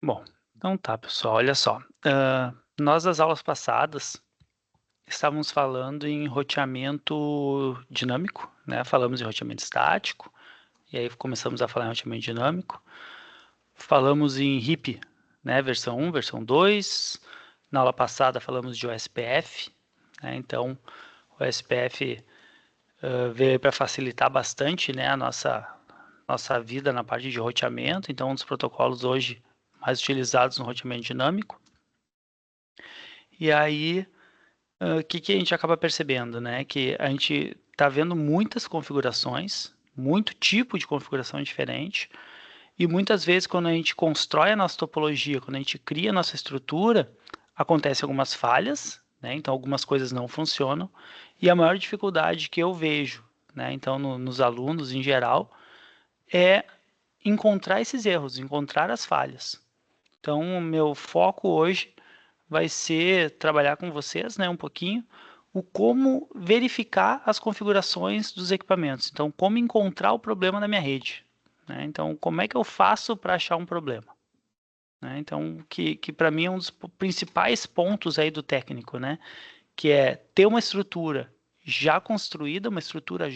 Bom, então tá, pessoal, olha só. Nós, nas aulas passadas, estávamos falando em roteamento dinâmico, né? Falamos em roteamento estático, e aí começamos a falar em roteamento dinâmico. Falamos em RIP, né? Versão 1, versão 2. Na aula passada falamos de OSPF, né? Então, o OSPF veio para facilitar bastante, né, a nossa vida na parte de roteamento. Então, um dos protocolos hoje mais utilizados no roteamento dinâmico. E aí, o que a gente acaba percebendo, né? Que a gente está vendo muitas configurações, muito tipo de configuração diferente, e muitas vezes quando a gente constrói a nossa topologia, quando a gente cria a nossa estrutura, acontecem algumas falhas, né? Então algumas coisas não funcionam, e a maior dificuldade que eu vejo, né? Então nos alunos em geral, é encontrar esses erros, encontrar as falhas. Então o meu foco hoje vai ser trabalhar com vocês, né, um pouquinho, o como verificar as configurações dos equipamentos. Então, como encontrar o problema na minha rede, né? Então, como é que eu faço para achar um problema, né? Então, que para mim é um dos principais pontos aí do técnico, né? Que é ter uma estrutura já construída, uma estrutura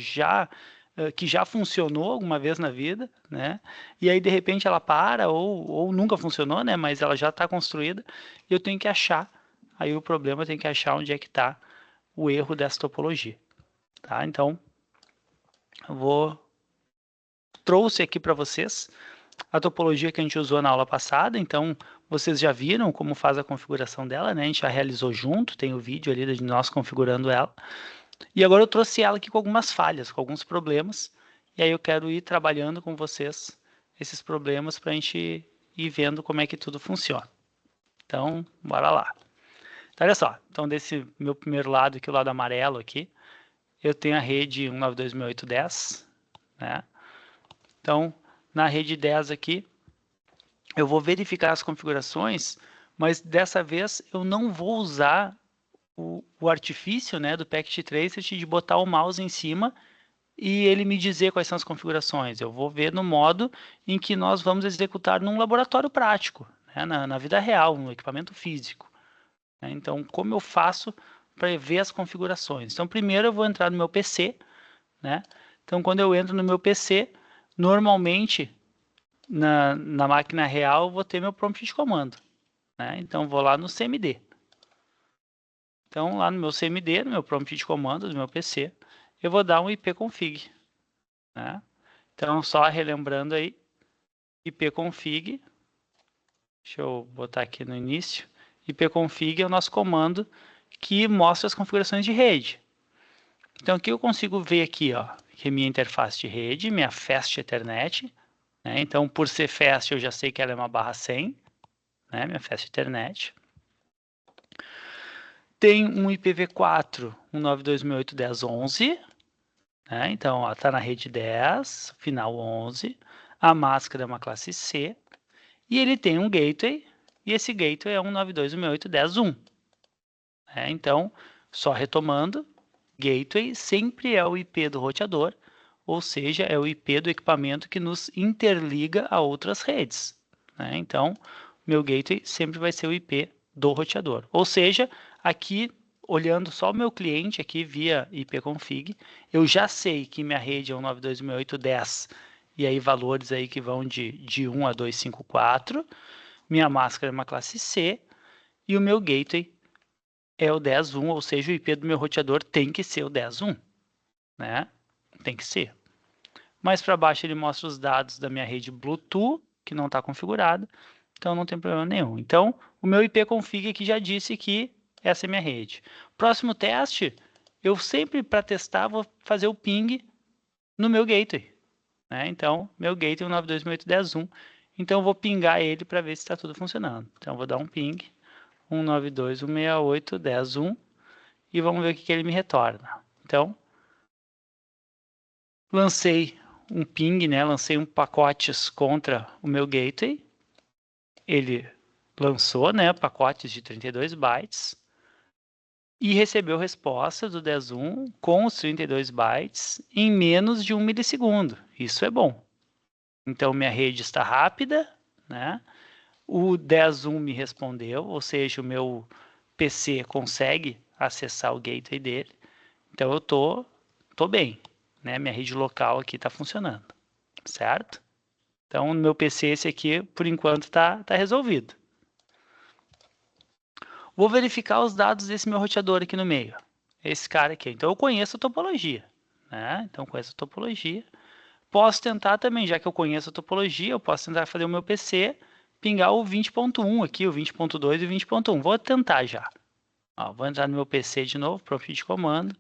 que já funcionou alguma vez na vida, né? E aí de repente ela para ou nunca funcionou, né? Mas ela já está construída e eu tenho que achar. Aí o problema eu tenho que achar onde é que está o erro dessa topologia, tá? Então eu trouxe aqui para vocês a topologia que a gente usou na aula passada. Então vocês já viram como faz a configuração dela, né? A gente já realizou junto, tem o vídeo ali de nós configurando ela. E agora eu trouxe ela aqui com algumas falhas, com alguns problemas, e aí eu quero ir trabalhando com vocês esses problemas para a gente ir vendo como é que tudo funciona. Então, bora lá. Então, olha só, então desse meu primeiro lado aqui, o lado amarelo aqui, eu tenho a rede 192.168.10, né? Então, na rede 10 aqui, eu vou verificar as configurações, mas dessa vez eu não vou usar o artifício, né, do Packet Tracer de botar o mouse em cima e ele me dizer quais são as configurações. Eu vou ver no modo em que nós vamos executar num laboratório prático, né, na vida real, no equipamento físico, né? Então, como eu faço para ver as configurações? Então, primeiro eu vou entrar no meu PC, né? Então, quando eu entro no meu PC, normalmente na máquina real eu vou ter meu prompt de comando, né? Então, vou lá no CMD. Então, lá no meu CMD, no meu prompt de comando do meu PC, eu vou dar um ipconfig, né? Então, só relembrando aí, ipconfig, deixa eu botar aqui no início, ipconfig é o nosso comando que mostra as configurações de rede. Então, aqui eu consigo ver aqui, ó, que é minha interface de rede, minha Fast Ethernet, né? Então, por ser Fast, eu já sei que ela é uma /100, né? Minha Fast Ethernet. Tem um IPv4 192.168.10.11, né? Então, está na rede 10, final 11. A máscara é uma classe C. E ele tem um gateway, e esse gateway é 192.168.10.1. Então, só retomando, gateway sempre é o IP do roteador, ou seja, é o IP do equipamento que nos interliga a outras redes, né? Então, meu gateway sempre vai ser o IP do roteador. Ou seja, aqui, olhando só o meu cliente aqui via ipconfig, eu já sei que minha rede é 192.168.10, e aí valores aí que vão de 1 a 254, minha máscara é uma classe C, e o meu gateway é o 10.1, ou seja, o IP do meu roteador tem que ser o 10.1, né? Tem que ser. Mais para baixo ele mostra os dados da minha rede Bluetooth, que não está configurada, então não tem problema nenhum. Então, o meu ipconfig aqui já disse que essa é minha rede. Próximo teste, eu sempre, para testar, vou fazer o ping no meu gateway, né? Então, meu gateway é 192.168.10.1, então eu vou pingar ele para ver se está tudo funcionando. Então, eu vou dar um ping 192.168.10.1 e vamos ver o que ele me retorna. Então, lancei um ping, né? Lancei um pacotes contra o meu gateway. Ele lançou, né, pacotes de 32 bytes e recebeu resposta do 10.1 com os 32 bytes em menos de 1 milissegundo. Isso é bom. Então, minha rede está rápida, né? O 10.1 me respondeu, ou seja, o meu PC consegue acessar o gateway dele. Então eu tô bem, né? Minha rede local aqui está funcionando, certo? Então no meu PC esse aqui, por enquanto, tá resolvido. Vou verificar os dados desse meu roteador aqui no meio. Esse cara aqui. Então eu conheço a topologia, né? Então conheço a topologia. Posso tentar também, já que eu conheço a topologia, eu posso tentar fazer o meu PC pingar o 20.1 aqui, o 20.2 e o 20.1. Vou tentar já. Ó, vou entrar no meu PC de novo, prompt de comando.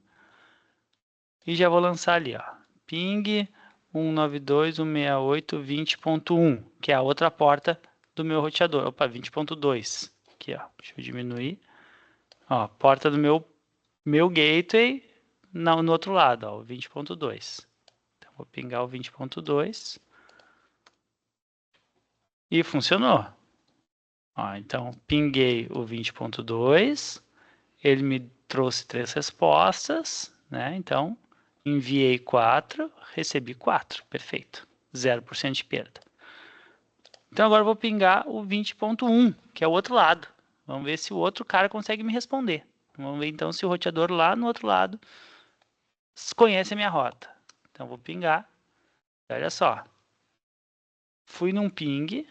E já vou lançar ali, ó. Ping 192.168.20.1, que é a outra porta do meu roteador. Opa, 20.2. Aqui, ó. Deixa eu diminuir. Ó, porta do meu gateway no outro lado, ó, o 20.2. Então, vou pingar o 20.2. E funcionou. Ó, então, pinguei o 20.2. Ele me trouxe 3 respostas, né? Então, enviei 4, recebi 4. Perfeito. 0% de perda. Então, agora eu vou pingar o 20.1, que é o outro lado. Vamos ver se o outro cara consegue me responder. Vamos ver, então, se o roteador lá no outro lado conhece a minha rota. Então, vou pingar. Olha só. Fui num ping.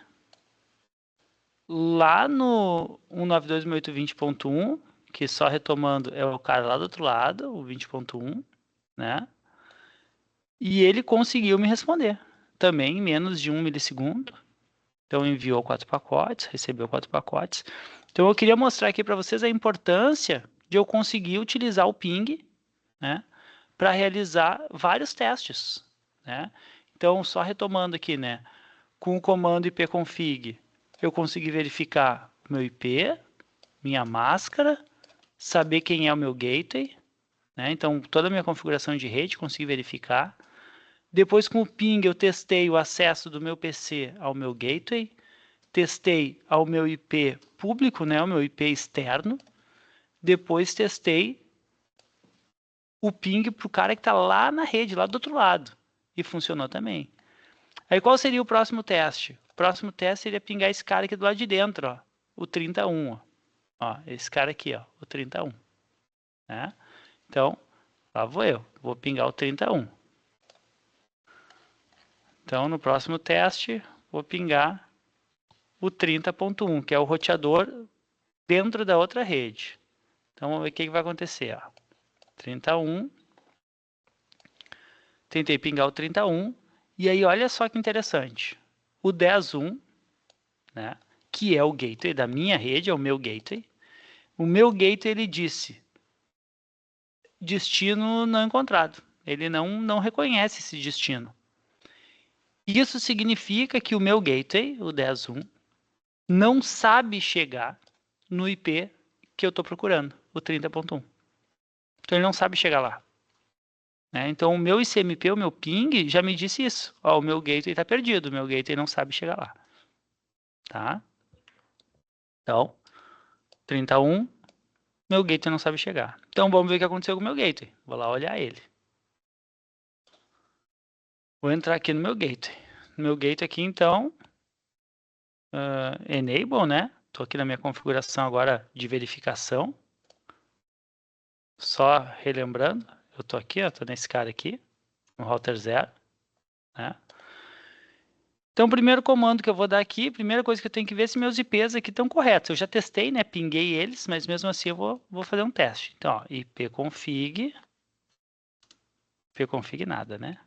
Lá no 192.168.20.1, que só retomando é o cara lá do outro lado, o 20.1, né? E ele conseguiu me responder. Também em menos de 1 milissegundo. Então enviou 4 pacotes, recebeu 4 pacotes. Então eu queria mostrar aqui para vocês a importância de eu conseguir utilizar o ping, né, para realizar vários testes, né? Então só retomando aqui, né, com o comando ipconfig, eu consegui verificar meu IP, minha máscara, saber quem é o meu gateway, né? Então toda a minha configuração de rede consegui verificar. Depois com o ping eu testei o acesso do meu PC ao meu gateway, testei ao meu IP público, né, o meu IP externo. Depois testei o ping para o cara que está lá na rede, lá do outro lado. E funcionou também. Aí qual seria o próximo teste? O próximo teste seria pingar esse cara aqui do lado de dentro, ó, o 31. Ó, esse cara aqui, ó, o 31. Né? Então, lá vou eu. Vou pingar o 31. Então, no próximo teste, vou pingar o 30.1, que é o roteador dentro da outra rede. Então, vamos ver o que vai acontecer. Ó. 31. Tentei pingar o 31. E aí, olha só que interessante. O 10.1, né, que é o gateway da minha rede, é o meu gateway. O meu gateway, ele disse destino não encontrado. Ele não reconhece esse destino. Isso significa que o meu gateway, o 10.1, não sabe chegar no IP que eu estou procurando, o 30.1. Então ele não sabe chegar lá. Né? Então o meu ICMP, o meu ping, já me disse isso. Ó, o meu gateway está perdido, o meu gateway não sabe chegar lá. Tá? Então, 31, meu gateway não sabe chegar. Então vamos ver o que aconteceu com o meu gateway. Vou lá olhar ele. Vou entrar aqui no meu gateway. No meu gateway aqui, então, enable, né? Estou aqui na minha configuração agora de verificação. Só relembrando, eu estou aqui, estou nesse cara aqui, no router 0. Né? Então, o primeiro comando que eu vou dar aqui, a primeira coisa que eu tenho que ver é se meus IPs aqui estão corretos. Eu já testei, né? Pinguei eles, mas mesmo assim eu vou fazer um teste. Então, ó, ipconfig nada, né?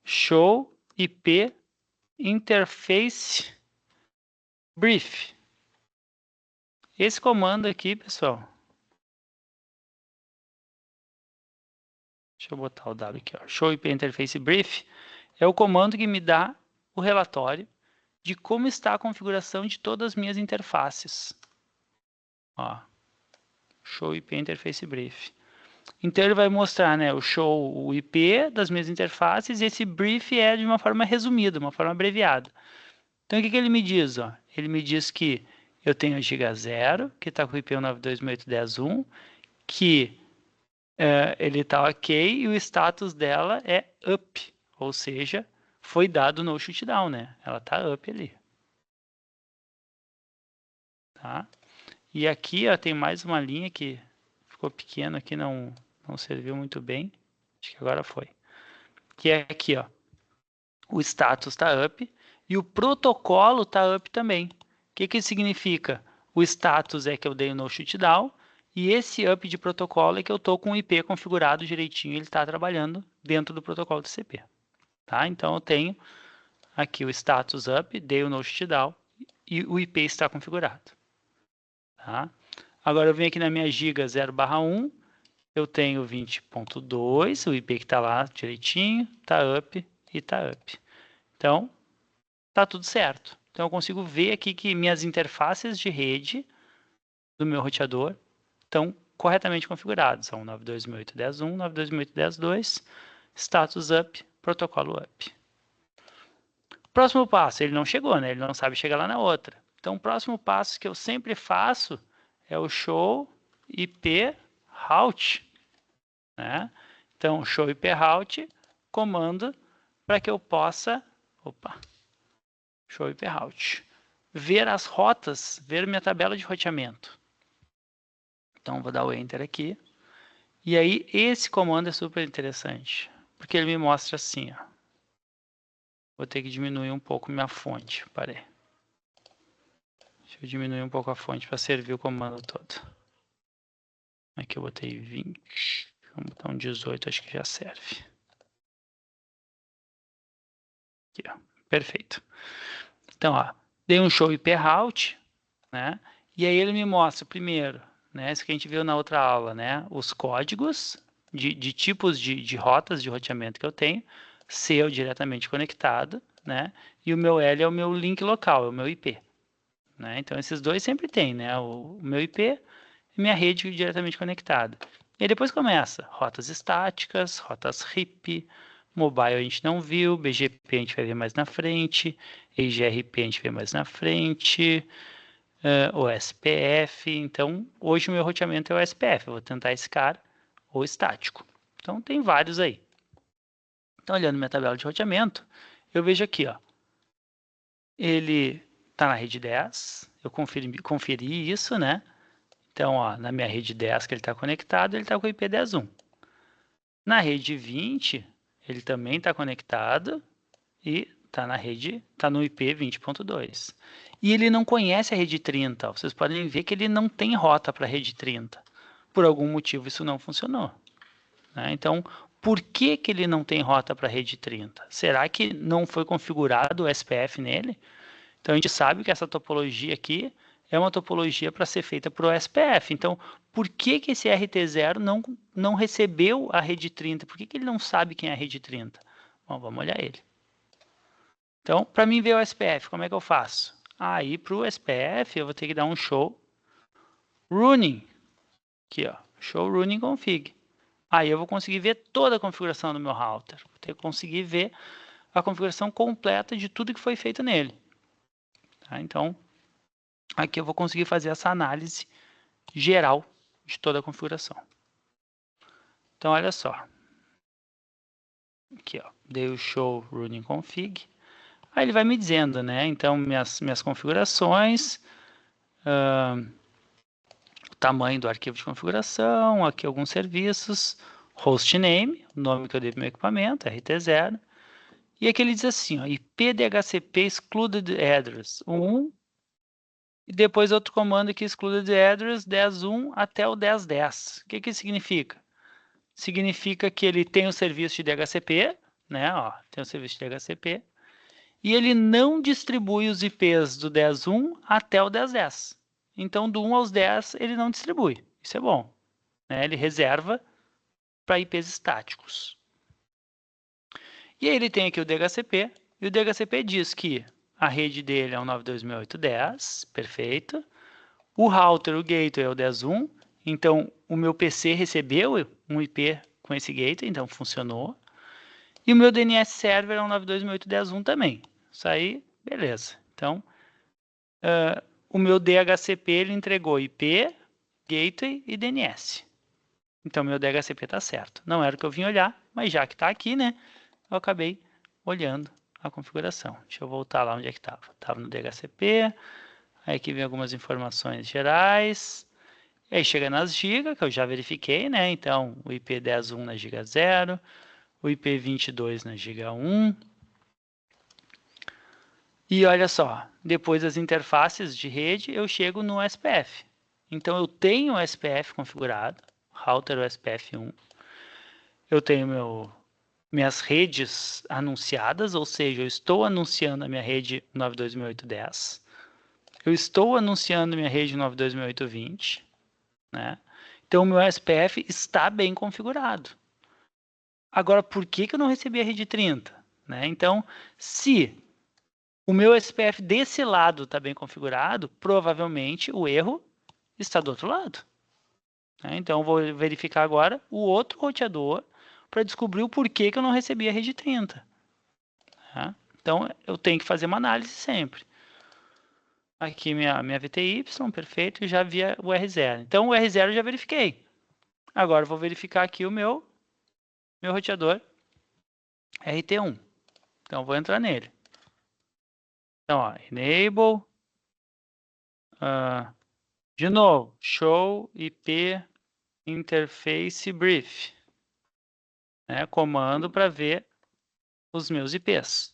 Show IP interface brief. Esse comando aqui, pessoal. Deixa eu botar o W aqui, ó. Show IP interface brief é o comando que me dá o relatório de como está a configuração de todas as minhas interfaces. Ó, show IP interface brief. Então ele vai mostrar, né, o show, o IP das minhas interfaces, e esse brief é de uma forma resumida, uma forma abreviada. Então o que ele me diz? Ó? Ele me diz que eu tenho a giga 0, que está com o IP 192.168.10.1, que ele está ok e o status dela é up, ou seja, foi dado no shutdown, né? Ela está up ali. tá? E aqui, ó, tem mais uma linha que ficou pequena aqui, não serviu muito bem. Acho que agora foi. Que é aqui, ó. O status está up e o protocolo está up também. O que que significa? O status é que eu dei o no shutdown e esse up de protocolo é que eu estou com o IP configurado direitinho, ele está trabalhando dentro do protocolo TCP. Tá? Então eu tenho aqui o status up, dei o no shutdown e o IP está configurado. Tá? Agora eu venho aqui na minha giga 0/1, eu tenho 20.2, o IP que está lá direitinho, está up e está up. Então, está tudo certo. Então, eu consigo ver aqui que minhas interfaces de rede do meu roteador estão corretamente configuradas. São 92.8.10.1, 92.8.10.2, status up, protocolo up. Próximo passo, ele não chegou, né? Ele não sabe chegar lá na outra. Então, o próximo passo que eu sempre faço é o show IP route, né? Então, show IP route, comando para que eu possa, show IP route, ver as rotas, ver minha tabela de roteamento. Então, vou dar o Enter aqui. E aí, esse comando é super interessante, porque ele me mostra assim, ó. Vou ter que diminuir um pouco minha fonte, parei. Deixa eu diminuir um pouco a fonte para servir o comando todo. Aqui eu botei 20, vamos botar um 18, acho que já serve. Aqui, ó. Perfeito. Então, ó, dei um show IP route, né? E aí ele me mostra primeiro, né? Isso que a gente viu na outra aula, né? Os códigos de tipos de rotas de roteamento que eu tenho, seu diretamente conectado, né? E o meu L é o meu link local, é o meu IP. Né? Então, esses dois sempre tem, né? O meu IP e minha rede diretamente conectada. E depois começa rotas estáticas, rotas RIP, mobile a gente não viu, BGP a gente vai ver mais na frente, EGRP a gente vê mais na frente, OSPF. Então, hoje o meu roteamento é o OSPF, eu vou tentar esse cara, ou estático. Então, tem vários aí. Então, olhando minha tabela de roteamento, eu vejo aqui, ó, ele está na rede 10, eu conferi isso, né? Então, ó, na minha rede 10 que ele está conectado, ele está com o IP 10.1. Na rede 20, ele também está conectado e está na rede, está no IP 20.2. E ele não conhece a rede 30. Vocês podem ver que ele não tem rota para a rede 30. Por algum motivo isso não funcionou. Né? Então, por que ele não tem rota para a rede 30? Será que não foi configurado o SPF nele? Então, a gente sabe que essa topologia aqui é uma topologia para ser feita para o SPF. Então, por que esse RT0 não recebeu a rede 30? Por que ele não sabe quem é a rede 30? Bom, vamos olhar ele. Então, para mim ver o SPF, como é que eu faço? Aí, para o SPF, eu vou ter que dar um show running. Aqui, ó, show running config. Aí eu vou conseguir ver toda a configuração do meu router. Vou ter que conseguir ver a configuração completa de tudo que foi feito nele. Tá? Então, aqui eu vou conseguir fazer essa análise geral de toda a configuração. Então, olha só. Aqui, ó, dei o show running config. Aí ele vai me dizendo, né? Então, minhas configurações, o tamanho do arquivo de configuração, aqui alguns serviços, hostname, o nome que eu dei para o meu equipamento, RT0. E aqui ele diz assim, ó, IP DHCP excluded address 1, e depois outro comando aqui, excluded address 10.1 até o 10.10. O que isso significa? Significa que ele tem o serviço de DHCP, né? Ó, tem o serviço de DHCP, e ele não distribui os IPs do 10.1 até o 10.10. Então, do 1 aos 10, ele não distribui. Isso é bom. Né? Ele reserva para IPs estáticos. E aí ele tem aqui o DHCP, e o DHCP diz que a rede dele é um 92.8.10, perfeito. O router, o gateway é o 10.1, então o meu PC recebeu um IP com esse gateway, então funcionou. E o meu DNS server é um 92.8.10.1 também. Isso aí, beleza. Então, o meu DHCP ele entregou IP, gateway e DNS. Então, meu DHCP está certo. Não era o que eu vim olhar, mas já que está aqui, né? Eu acabei olhando a configuração. Deixa eu voltar lá onde é que estava. Estava no DHCP, Aí aqui vem algumas informações gerais. E aí chega nas gigas, que eu já verifiquei, né? Então, o IP 10.1 na giga 0, o IP 22 na giga 1. E olha só, depois das interfaces de rede, eu chego no SPF. Então, eu tenho o SPF configurado, router SPF 1. Eu tenho minhas redes anunciadas, ou seja, eu estou anunciando a minha rede 92.168.10. Eu estou anunciando minha rede 92.168.20, né? Então, o meu SPF está bem configurado. Agora, por que eu não recebi a rede 30? Né? Então, se o meu SPF desse lado está bem configurado, provavelmente o erro está do outro lado. Né? Então, eu vou verificar agora o outro roteador para descobrir o porquê que eu não recebi a rede 30. Tá? Então, eu tenho que fazer uma análise sempre. Aqui minha VTY, perfeito, e já via o R0. Então, o R0 eu já verifiquei. Agora, eu vou verificar aqui o meu roteador RT1. Então, eu vou entrar nele. Então, ó, enable. De novo, show IP interface brief. Né, comando para ver os meus IPs.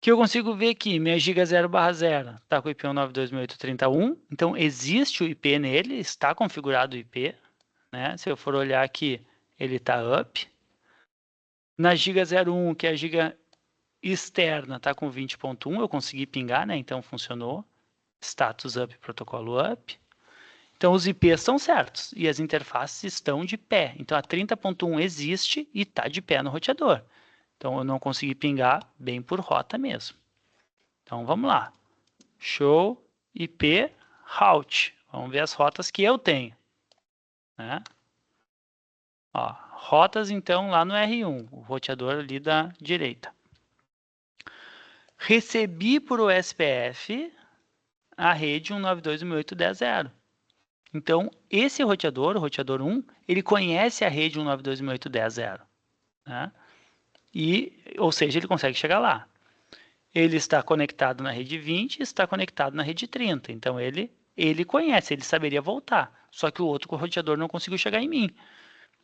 Que eu consigo ver aqui, minha giga 0/0 está com o IP 192.168.30.1, então existe o IP nele, está configurado o IP, né? Se eu for olhar aqui, ele está up. Na giga 01, que é a giga externa, está com 20.1, eu consegui pingar, né? Então funcionou. Status up, protocolo up. Então os IPs estão certos e as interfaces estão de pé. Então a 30.1 existe e está de pé no roteador. Então, eu não consegui pingar bem por rota mesmo. Então, vamos lá. Show IP route. Vamos ver as rotas que eu tenho. Né? Ó, rotas, então, lá no R1, o roteador ali da direita. Recebi por OSPF a rede 192.168.10.0. Então, esse roteador, o roteador 1, ele conhece a rede 192.168.10.0. Né? Ou seja, ele consegue chegar lá. Ele está conectado na rede 20 e está conectado na rede 30. Então, ele conhece, ele saberia voltar. Só que o outro roteador não conseguiu chegar em mim.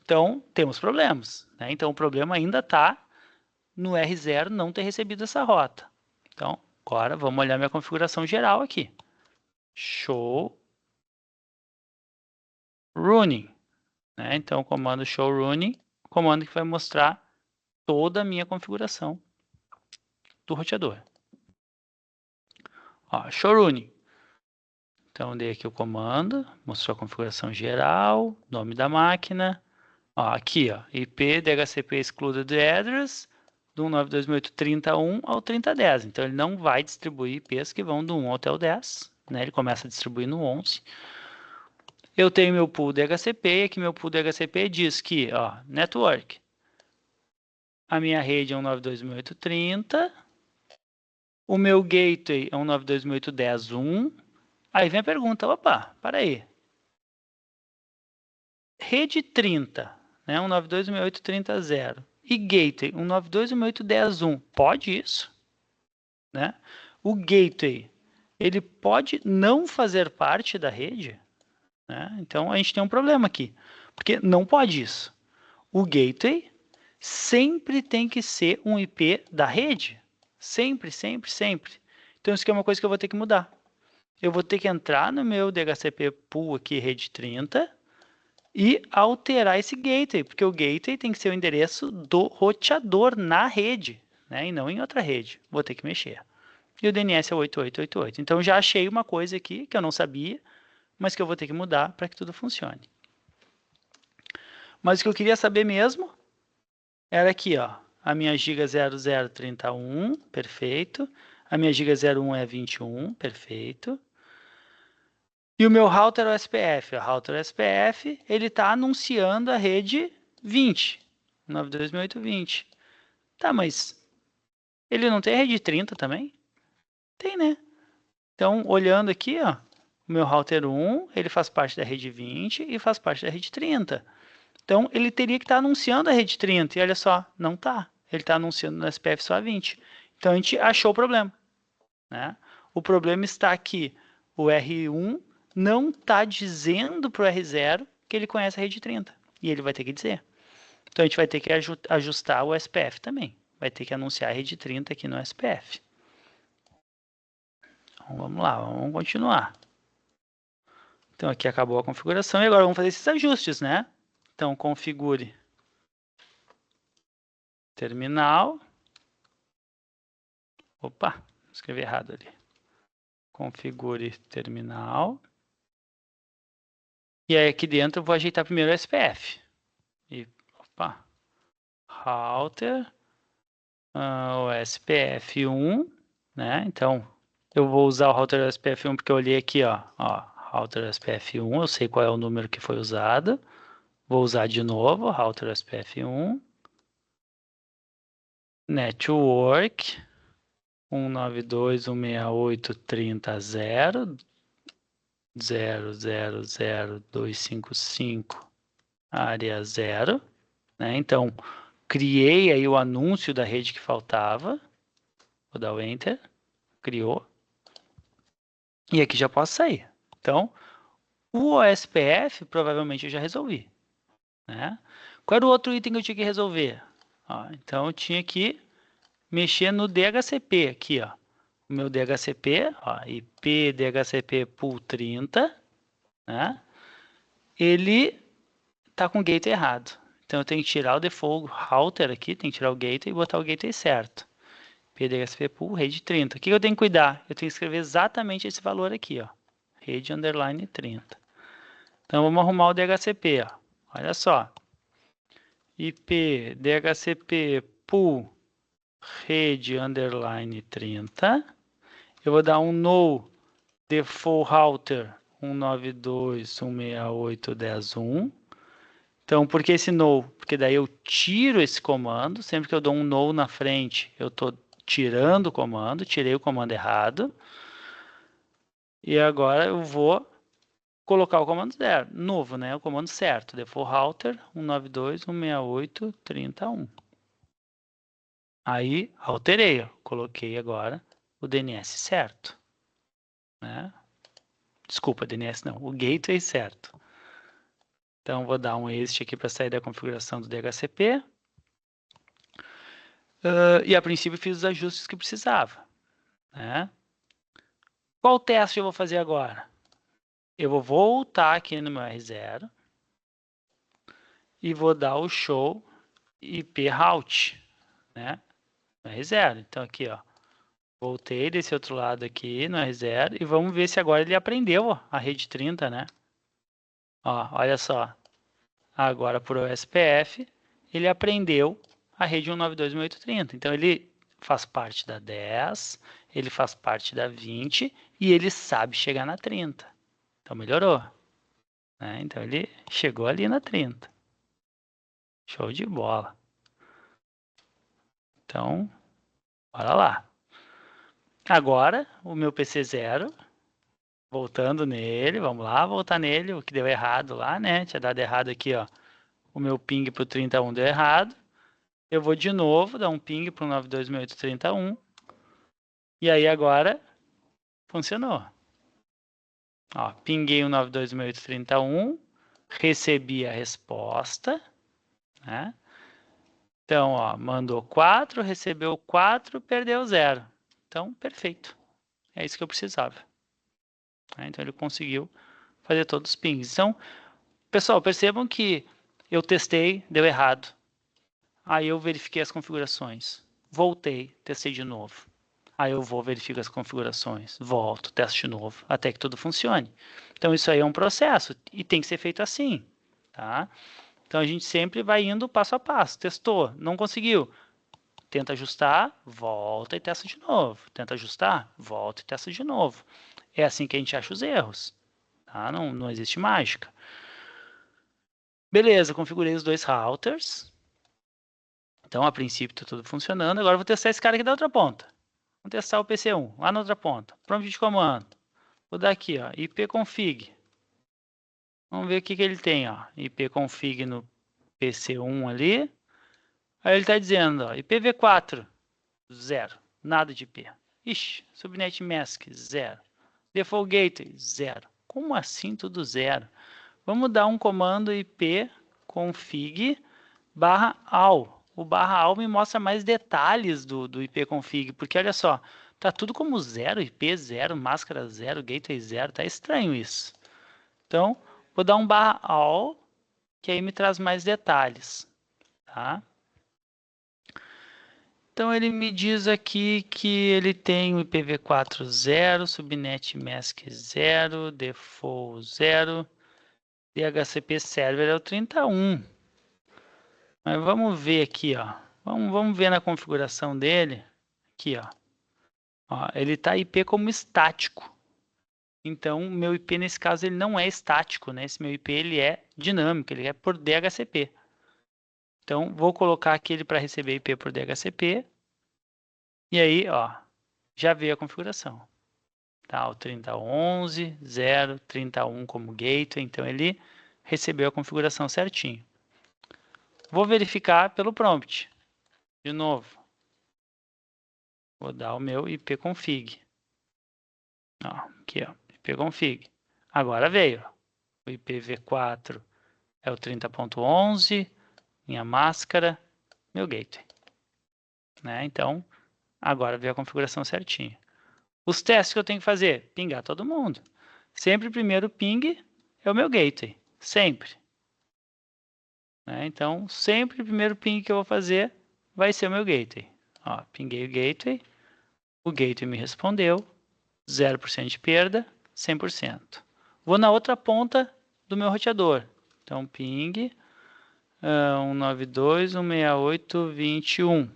Então, temos problemas. Né? Então, o problema ainda está no R0 não ter recebido essa rota. Então, agora vamos olhar minha configuração geral aqui. Show running. Né? Então, o comando show running, comando que vai mostrar toda a minha configuração do roteador. Ó, show running. Então, dei aqui o comando, mostrou a configuração geral, nome da máquina. Ó, aqui, ó, IP DHCP excluded address do 192.168.30.1 ao 30.10. Então, ele não vai distribuir IPs que vão do 1 até o 10. Né? Ele começa a distribuir no 11. Eu tenho meu pool DHCP, e aqui meu pool DHCP diz que, ó, network. A minha rede é 192.168.30. O meu gateway é 192.168.10.1. Aí vem a pergunta, opa, para aí. Rede 30, né, 192.168.30.0 e gateway 192.168.10.1, pode isso? Né? O gateway, ele pode não fazer parte da rede? Né? Então, a gente tem um problema aqui, porque não pode isso. O gateway sempre tem que ser um IP da rede. Sempre, sempre, sempre. Então, isso aqui é uma coisa que eu vou ter que mudar. Eu vou ter que entrar no meu DHCP pool aqui, rede 30, e alterar esse gateway, porque o gateway tem que ser o endereço do roteador na rede, né, e não em outra rede. Vou ter que mexer. E o DNS é 8888. Então, já achei uma coisa aqui que eu não sabia, mas que eu vou ter que mudar para que tudo funcione. Mas o que eu queria saber mesmo era aqui, ó, a minha giga 0031, perfeito. A minha giga 01 é 21, perfeito. E o meu router OSPF, o router OSPF, ele está anunciando a rede 20, 92.168.20. Tá, mas ele não tem a rede 30 também? Tem, né? Então, olhando aqui, ó, o meu router 1, ele faz parte da rede 20 e faz parte da rede 30. Então, ele teria que estar anunciando a rede 30, e olha só, não está. Ele está anunciando no SPF só a 20. Então, a gente achou o problema. né? O problema está que o R1 não está dizendo para o R0 que ele conhece a rede 30. E ele vai ter que dizer. Então, a gente vai ter que ajustar o SPF também. Vai ter que anunciar a rede 30 aqui no SPF. Então, vamos lá, vamos continuar. Então, aqui acabou a configuração. E agora vamos fazer esses ajustes, né? Então, configure terminal. Opa, escrevi errado ali. Configure terminal. E aí, aqui dentro, eu vou ajeitar primeiro o SPF. E, opa, router, o SPF1, né? Então, eu vou usar o router SPF1 porque eu olhei aqui, ó, router SPF1, eu sei qual é o número que foi usado. Vou usar de novo, router SPF1. Network 192.168.30.0.0.0.255 área 0, né? Então, criei aí o anúncio da rede que faltava. Vou dar o Enter. Criou. E aqui já posso sair. Então, o OSPF provavelmente eu já resolvi, né? Qual era o outro item que eu tinha que resolver? Então, eu tinha que mexer no DHCP aqui, ó. O meu DHCP, ó, IP DHCP pool 30, né? Ele tá com o gateway errado. Então, eu tenho que tirar o default router aqui, tem que tirar o gateway e botar o gateway certo. IP DHCP pool rede 30. O que eu tenho que cuidar? Eu tenho que escrever exatamente esse valor aqui, ó. Rede underline 30. Então, vamos arrumar o DHCP, ó. Olha só. IP DHCP pool rede underline 30. Eu vou dar um no default router 192.168.10.1. Então, por que esse no? Porque daí eu tiro esse comando. Sempre que eu dou um no na frente, eu estou tirando o comando. Tirei o comando errado. E agora eu vou colocar o comando novo, né? O comando certo. Default router 192.168.30.1. Aí, alterei. Ó. Coloquei agora o DNS certo. Né? Desculpa, DNS não. O gateway certo. Então, vou dar um exit aqui para sair da configuração do DHCP. E a princípio fiz os ajustes que precisava. Né? Qual teste eu vou fazer agora? Eu vou voltar aqui no meu R0 e vou dar o show IP route, né? No R0. Então aqui, ó, voltei desse outro lado aqui no R0 e vamos ver se agora ele aprendeu ó, a rede 30, né? Ó, olha só. Agora por OSPF, ele aprendeu a rede 192.168.30. Então ele faz parte da 10, ele faz parte da 20 e ele sabe chegar na 30. Então melhorou. Né? Então ele chegou ali na 30. Show de bola. Então, bora lá. Agora, o meu PC 0, voltando nele, vamos lá, voltar nele, o que deu errado lá, né? Tinha dado errado aqui, ó. O meu ping pro 31 deu errado. Eu vou de novo dar um ping pro 92.168.30.1. E aí agora funcionou. Ó, pinguei o 92.168.30.1, recebi a resposta, né? Então, ó, mandou 4, recebeu 4, perdeu 0. Então, perfeito. É isso que eu precisava. Então, ele conseguiu fazer todos os pings. Então, pessoal, percebam que eu testei, deu errado. Aí eu verifiquei as configurações. Voltei, testei de novo. Aí eu vou, verifico as configurações, volto, testo de novo, até que tudo funcione. Então, isso aí é um processo e tem que ser feito assim, tá? Então, a gente sempre vai indo passo a passo. Testou, não conseguiu. Tenta ajustar, volta e testa de novo. Tenta ajustar, volta e testa de novo. É assim que a gente acha os erros. Tá? Não existe mágica. Beleza, configurei os dois routers. Então, a princípio, está tudo funcionando. Agora, eu vou testar esse cara aqui da outra ponta. Vamos testar o PC1, lá na outra ponta. Prompt de comando. Vou dar aqui, ó, ipconfig. Vamos ver o que ele tem. Ó. Ipconfig no PC1 ali. Aí ele está dizendo, ó, IPv4, 0, nada de IP. Ixi, subnet mask, 0. Default gateway, 0. Como assim tudo 0? Vamos dar um comando ip config /all. O /all me mostra mais detalhes do ipconfig, porque olha só, tá tudo como 0, IP 0, máscara 0, gateway 0, tá estranho isso. Então, vou dar um /all, que aí me traz mais detalhes, tá? Então, ele me diz aqui que ele tem o IPv4 0, subnet mask 0, default 0, DHCP server é o 31. Mas vamos ver aqui, ó. Vamos ver na configuração dele. Aqui, ó. Ele está IP como estático. Então, o meu IP, nesse caso, ele não é estático, né? Esse meu IP, ele é dinâmico, ele é por DHCP. Então, vou colocar aqui ele para receber IP por DHCP. E aí, ó, já veio a configuração. Tá, o 3011, 0, 31 como gateway. Então, ele recebeu a configuração certinho. Vou verificar pelo prompt. De novo. Vou dar o meu ipconfig. Ó, aqui, ó, ipconfig. Agora veio. O IPv4 é o 30.11, minha máscara, meu gateway. Né? Então, agora veio a configuração certinha. Os testes que eu tenho que fazer? Pingar todo mundo. Sempre o primeiro ping é o meu gateway. Sempre. Né? Então, sempre o primeiro ping que eu vou fazer vai ser o meu gateway. Ó, pinguei o gateway. O gateway me respondeu. 0% de perda, 100%. Vou na outra ponta do meu roteador. Então, ping 192.168.21.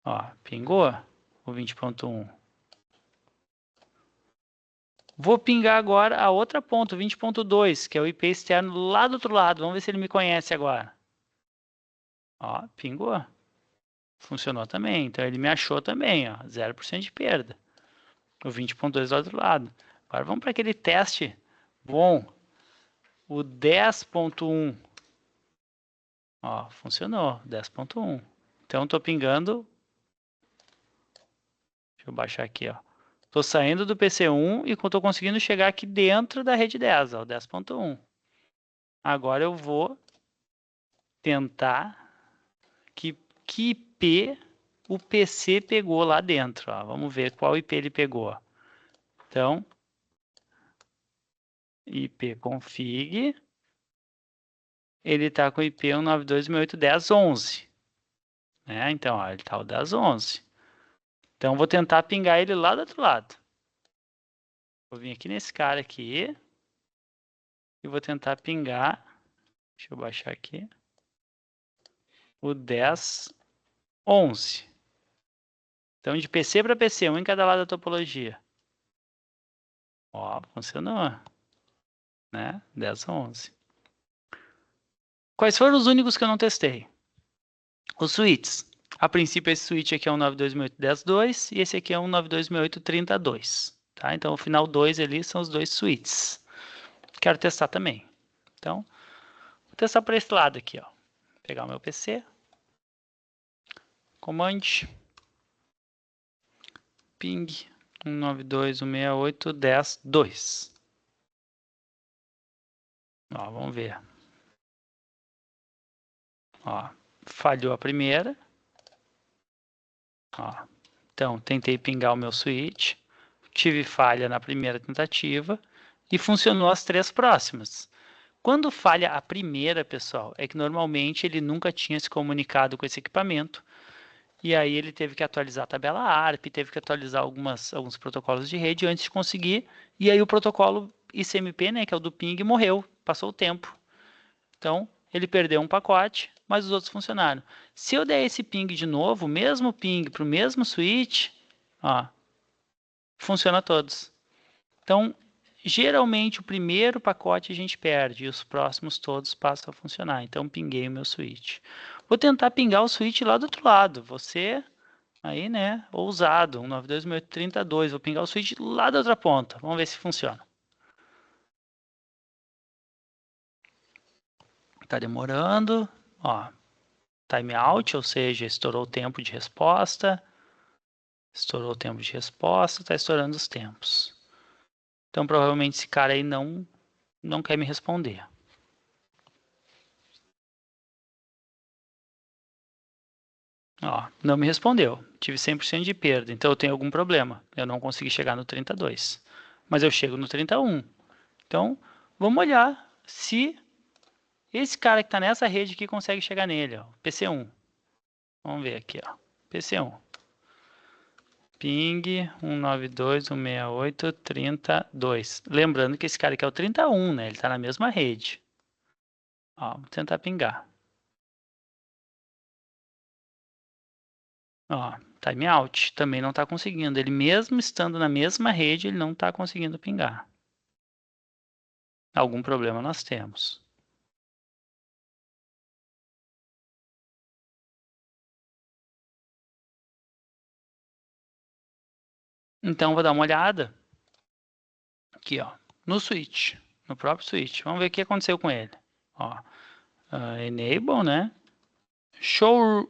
Ó, pingou o 20.1. Vou pingar agora a outra ponta, o 20.2, que é o IP externo lá do outro lado. Vamos ver se ele me conhece agora. Ó, pingou. Funcionou também. Então, ele me achou também, ó, 0% de perda. O 20.2 do outro lado. Agora, vamos para aquele teste bom. O 10.1. Ó, funcionou, 10.1. Então, estou pingando. Deixa eu baixar aqui, ó. Estou saindo do PC1 e estou conseguindo chegar aqui dentro da rede 10, ó, 10.1. Agora eu vou tentar que IP o PC pegou lá dentro. Ó. Vamos ver qual IP ele pegou. Então, ipconfig. Ele está com IP 192.168.10.11. Né? Então, ó, ele está o 10.11. Então, vou tentar pingar ele lá do outro lado. Vou vir aqui nesse cara aqui. E vou tentar pingar. Deixa eu baixar aqui. O 10.11. Então, de PC para PC, um em cada lado da topologia. Ó, funcionou. Né? 10.11. Quais foram os únicos que eu não testei? Os switches. A princípio, esse switch aqui é um 92.168.10.2 e esse aqui é um 92.168.30.2. Tá? Então, o final 2 ali são os dois switches. Quero testar também. Então, vou testar por esse lado aqui. Ó. Vou pegar o meu PC. Command. Ping 192.168.10.2. Ó, vamos ver. Ó, falhou a primeira. Ó, então, tentei pingar o meu switch. Tive falha na primeira tentativa. E funcionou as três próximas. Quando falha a primeira, pessoal, é que normalmente ele nunca tinha se comunicado com esse equipamento. E aí ele teve que atualizar a tabela ARP, teve que atualizar alguns protocolos de rede antes de conseguir. E aí o protocolo ICMP, né, que é o do ping, morreu. Passou o tempo. Então, ele perdeu um pacote, mas os outros funcionaram. Se eu der esse ping de novo, o mesmo ping para o mesmo switch, ó, funciona todos. Então, geralmente o primeiro pacote a gente perde e os próximos todos passam a funcionar. Então, pinguei o meu switch. Vou tentar pingar o switch lá do outro lado. Você, aí, né, ousado, 192.168.30.2. Vou pingar o switch lá da outra ponta. Vamos ver se funciona. Tá demorando. Ó, timeout, ou seja, estourou o tempo de resposta. Estourou o tempo de resposta, está estourando os tempos. Então, provavelmente esse cara aí não quer me responder. Ó, não me respondeu. Tive 100% de perda, então eu tenho algum problema. Eu não consegui chegar no 32. Mas eu chego no 31. Então, vamos olhar se esse cara que está nessa rede aqui consegue chegar nele, ó, PC1. Vamos ver aqui, ó, PC1. Ping 192.168.32. Lembrando que esse cara aqui é o 31, né? Ele está na mesma rede. Ó, vamos tentar pingar. Ó, timeout. Também não está conseguindo. Ele mesmo estando na mesma rede, ele não está conseguindo pingar. Algum problema nós temos. Então, vou dar uma olhada aqui, ó, no switch, no próprio switch. Vamos ver o que aconteceu com ele. Ó, enable, né? Show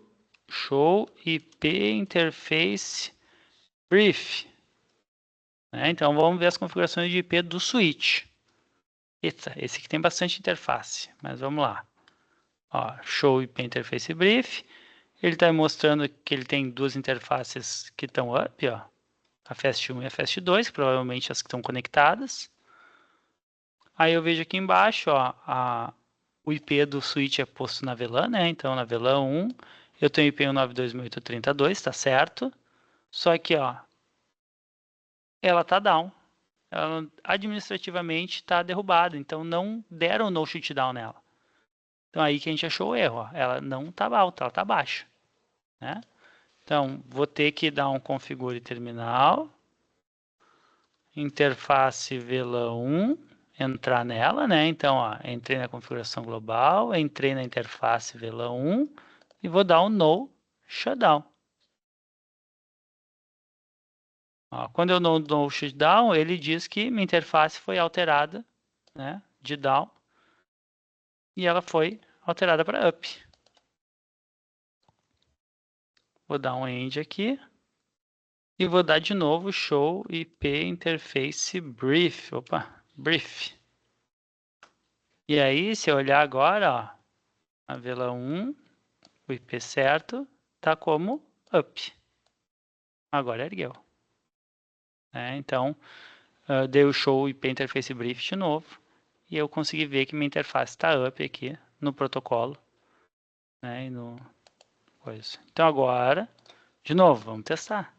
IP interface brief. Né? Então, vamos ver as configurações de IP do switch. Eita, esse aqui tem bastante interface, mas vamos lá. Ó, show IP interface brief. Ele está mostrando que ele tem duas interfaces que estão up, ó. A Fast1 e a Fast2, provavelmente as que estão conectadas. Aí eu vejo aqui embaixo, ó, o IP do switch é posto na VLAN, né? Então, na VLAN 1, eu tenho IP 192.168.32, tá certo? Só que, ó, ela tá down. Ela administrativamente está derrubada, então não deram no shutdown nela. Então aí que a gente achou o erro, ó. Ela não tá alta, ela tá baixa, né? Então, vou ter que dar um configure terminal, interface VLAN 1, entrar nela, né? Então, ó, entrei na configuração global, entrei na interface VLAN 1 e vou dar um no shutdown. Ó, quando eu dou no shutdown, ele diz que minha interface foi alterada, né, de down, e ela foi alterada para up. Vou dar um end aqui. E vou dar de novo show IP interface brief. Opa, brief. E aí, se eu olhar agora, ó, a VLAN 1, o IP certo, tá como up. Agora ergueu. Então, dei o show IP interface brief de novo. E eu consegui ver que minha interface está up aqui no protocolo. Né, e no coisa. Então agora, de novo, vamos testar.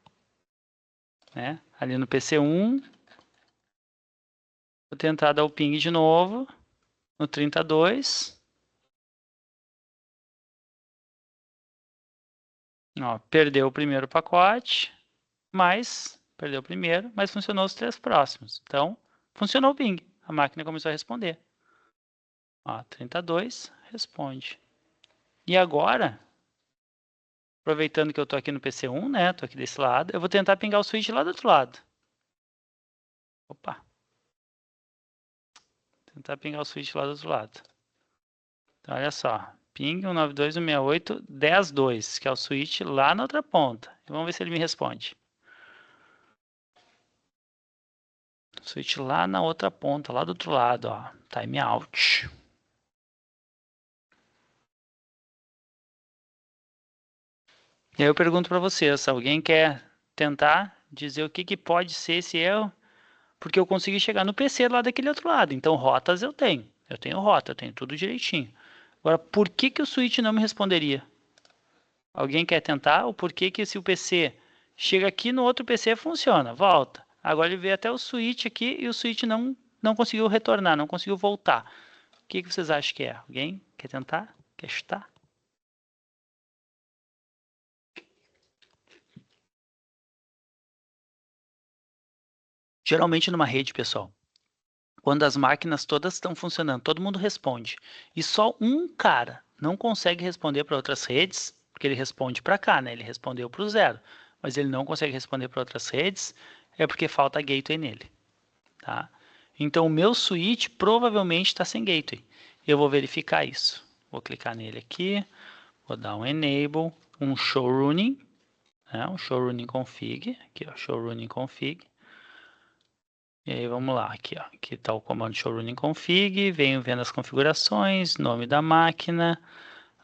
Né? Ali no PC1, vou tentar dar o ping de novo no 32. Ó, perdeu o primeiro pacote, mas perdeu o primeiro, mas funcionou os três próximos. Então, funcionou o ping. A máquina começou a responder. Ó, 32, responde. E agora, aproveitando que eu estou aqui no PC1, né? Estou aqui desse lado, eu vou tentar pingar o switch lá do outro lado. Opa. Tentar pingar o switch lá do outro lado. Então, olha só. Ping 192.168.10.2, que é o switch lá na outra ponta. E vamos ver se ele me responde. Switch lá na outra ponta, lá do outro lado, ó. Timeout. E aí eu pergunto para vocês, alguém quer tentar dizer o que pode ser esse erro? Porque eu consegui chegar no PC lá daquele outro lado. Então, rotas eu tenho. Eu tenho rota, eu tenho tudo direitinho. Agora, por que o switch não me responderia? Alguém quer tentar? Ou por que se o PC chega aqui no outro PC funciona? Volta. Agora ele veio até o switch aqui e o switch não conseguiu retornar, não conseguiu voltar. O que vocês acham que é? Alguém quer tentar? Quer chutar? Geralmente numa rede, pessoal, quando as máquinas todas estão funcionando, todo mundo responde. E só um cara não consegue responder para outras redes, porque ele responde para cá, né? Ele respondeu para o 0, mas ele não consegue responder para outras redes, é porque falta gateway nele. Tá? Então, o meu switch provavelmente está sem gateway. Eu vou verificar isso. Vou clicar nele aqui, vou dar um enable, um show running. né? Um show running config, aqui ó, show running config. E aí vamos lá, aqui ó, aqui está o comando show running config, venho vendo as configurações, nome da máquina,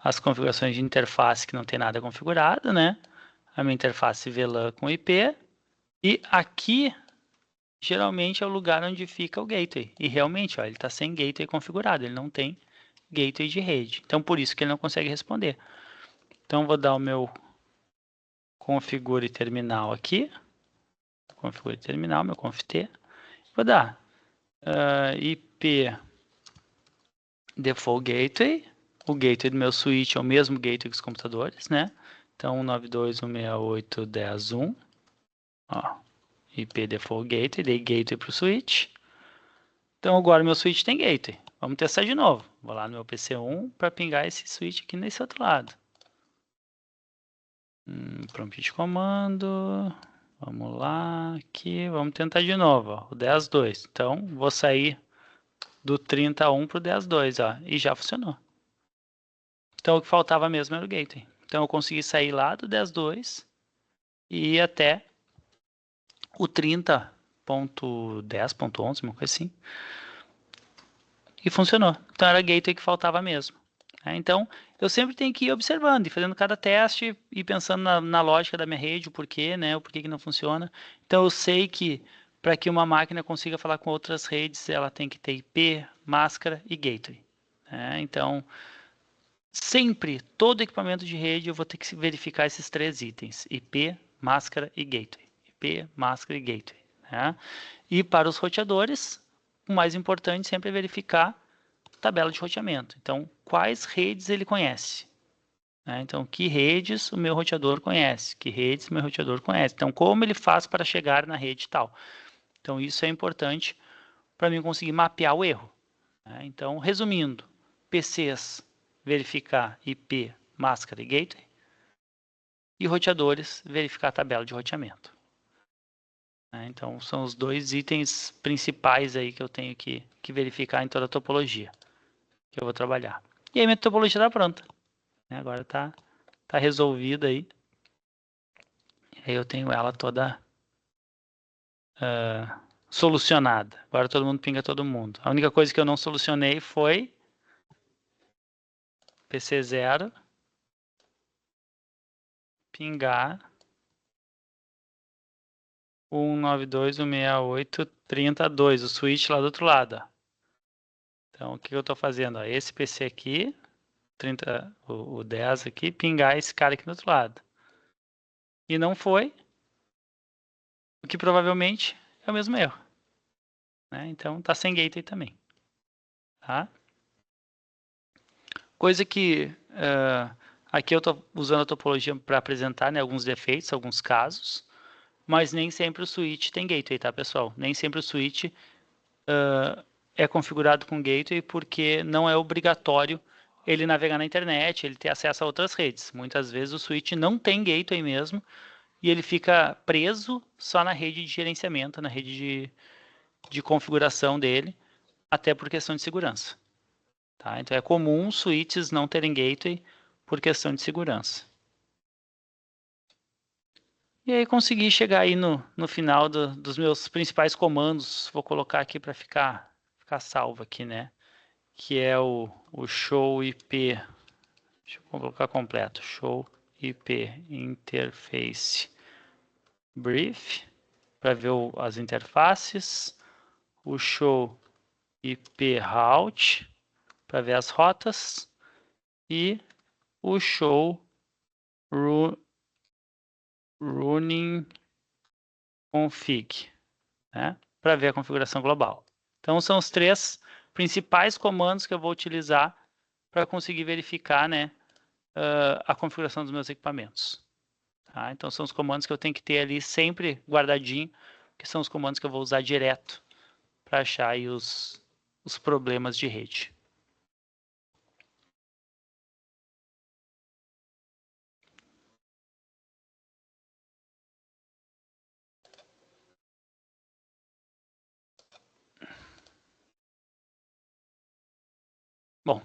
as configurações de interface que não tem nada configurado, né? A minha interface VLAN com IP, e aqui geralmente é o lugar onde fica o gateway. E realmente, ó, ele está sem gateway configurado, ele não tem gateway de rede. Então, por isso que ele não consegue responder. Então, vou dar o meu configure terminal aqui. Configure terminal, meu conft. Vou dar IP default gateway. O gateway do meu switch é o mesmo gateway dos computadores, né? Então, 192.168.10.1. Ó, IP default gateway, dei gateway para o switch. Então agora meu switch tem gateway. Vamos testar de novo. Vou lá no meu PC1 para pingar esse switch aqui nesse outro lado. Prompt de comando. Vamos lá, aqui. Vamos tentar de novo. Ó, o 10.2. Então vou sair do 30.1 para o 10.2. Ó, e já funcionou. Então o que faltava mesmo era o gateway. Então eu consegui sair lá do 10.2 e ir até o 30.10.11, uma coisa assim. E funcionou. Então era gateway que faltava mesmo. Então, eu sempre tenho que ir observando e fazendo cada teste e pensando na lógica da minha rede, o porquê, né? O porquê que não funciona. Então, eu sei que para que uma máquina consiga falar com outras redes, ela tem que ter IP, máscara e gateway. Né? Então, sempre, todo equipamento de rede, eu vou ter que verificar esses três itens: IP, máscara e gateway. IP, máscara e gateway. Né? E para os roteadores, o mais importante sempre é verificar tabela de roteamento. Então, quais redes ele conhece? Então, que redes o meu roteador conhece? Que redes o meu roteador conhece? Então, como ele faz para chegar na rede tal? Então, isso é importante para mim conseguir mapear o erro. Então, resumindo, PCs, verificar IP, máscara e gateway. E roteadores, verificar a tabela de roteamento. Então, são os dois itens principais aí que eu tenho que verificar em toda a topologia que eu vou trabalhar. E aí minha topologia está pronta. Agora está resolvida aí. E aí eu tenho ela toda solucionada. Agora todo mundo pinga todo mundo. A única coisa que eu não solucionei foi PC0 pingar 192.168.30.2, o switch lá do outro lado. Então, o que eu estou fazendo? Esse PC aqui, 30, o 10 aqui, pingar esse cara aqui do outro lado. E não foi, o que provavelmente é o mesmo erro. Então, está sem gateway também. Tá? Coisa que aqui eu estou usando a topologia para apresentar alguns defeitos, alguns casos, mas nem sempre o switch tem gateway, tá, pessoal? Nem sempre o switch é configurado com gateway porque não é obrigatório ele navegar na internet, ele ter acesso a outras redes. Muitas vezes o switch não tem gateway mesmo e ele fica preso só na rede de gerenciamento, na rede de configuração dele, até por questão de segurança. Tá? Então é comum switches não terem gateway por questão de segurança. E aí consegui chegar aí no final dos meus principais comandos. Vou colocar aqui para ficar salvo aqui, né? Que é o show IP. Deixa eu colocar completo. Show IP interface brief para ver as interfaces. O show IP route para ver as rotas. E o show running config, né, para ver a configuração global. Então, são os três principais comandos que eu vou utilizar para conseguir verificar, né, a configuração dos meus equipamentos. Tá? Então, são os comandos que eu tenho que ter ali sempre guardadinho, que são os comandos que eu vou usar direto para achar aí os problemas de rede. Bom,